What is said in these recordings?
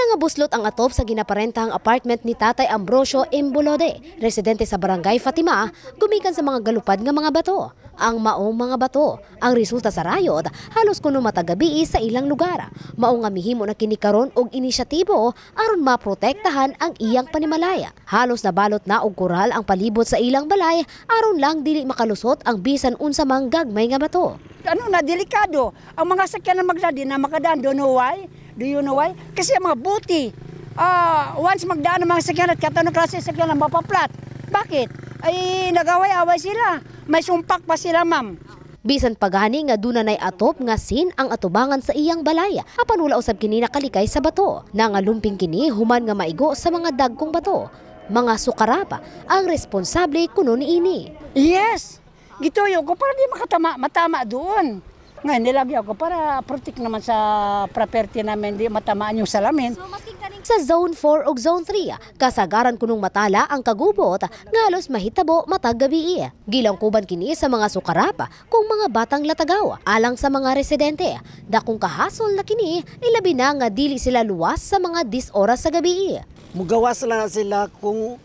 Nangabuslot ang atop sa ginaparentahang apartment ni Tatay Ambrosio Imbolode, residente sa Barangay Fatima, gumikan sa mga galupad nga mga bato. Ang maong mga bato, ang resulta sa rayot, halos kuno matagabi sa ilang lugar. Maong nga mihimo na kinikaron og inisyatibo aron maprotektahan ang iyang panimalaya. Halos nabalot na og koral ang palibot sa ilang balay aron lang dili makalusot ang bisan unsa mang gagmay nga bato. Delikado. Ang mga sakyanan magdadi na makadaan, do you know why? Kasi ang mga buti, once magdaan ang mga sakyanan at katanong klase sakyanan mapaplat. Bakit? Ay nagaway-away sila. May sumpak pa sila, ma'am. Bisan pagani nga dunay atop nga sin ang atubangan sa iyang balaya. Apan wala usab kini nakalikay sa bato. Nangalumping kini human nga maigo sa mga dagkong bato. Mga sukarapa ang responsable kuno niini. Yes. Gituyo ko para di matama doon. Ngayon nilagyan ko para protect naman sa property namin, di matamaan yung salamin. Sa Zone 4 o Zone 3, kasagaran kunong matala ang kagubot nga halos mahitabo matag gabi. Gilang kuban kini sa mga sukarapa kung mga batang latagaw alang sa mga residente. Dakong kahasol na kini, ilabi na nga dili sila luwas sa mga 10 oras sa gabi. Mugawas lang sila kung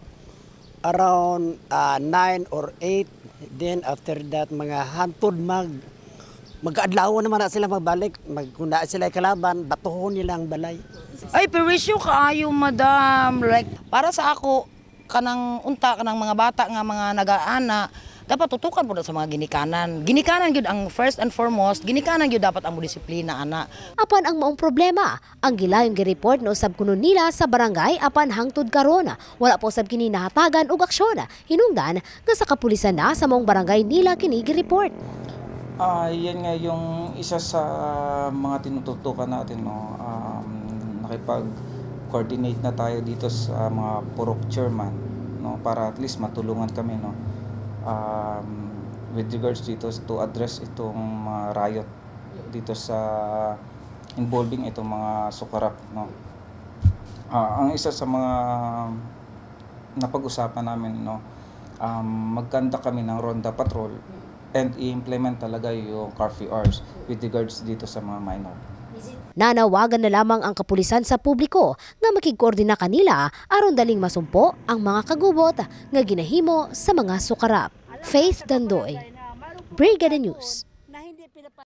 around 9 or 8. Then after that, mga hantod mag-adlaw naman na sila magbalik. Kung na sila kalaban, batuhon nila ang balay. Ay, perwisyo kaayo, madam. Like, para sa ako, kanang unta, kanang mga bata nga mga nag-aana, dapat tutukan po sa mga ginikanan. Ginikanan yun ang first and foremost, ginikanan yun dapat ang disiplina, ana. Apan ang maong problema, ang gilayong gireport no sab kuno nila sa barangay apan hangtod karon. Wala po sab kini nahatagan og aksyon. Hinungdan nga sa kapulisan na sa maong barangay nila kini gireport. Yan nga yung isa sa mga tinututukan natin, no. Nakipag-coordinate na tayo dito sa mga purok chairman, no, para at least matulungan kami, no. With regards dito to address itong riot dito sa involving itong mga sukarap, no. Ang isa sa mga napag-usapan namin, no, magkanta kami ng ronda patrol and i-implement talaga yung curfew hours with regards dito sa mga minor. Nanawagan na lamang ang kapulisan sa publiko nga makigkoordina kanila aron daling masumpo ang mga kagubot nga ginahimo sa mga sukarap. Faith Dandoy, Brigada News.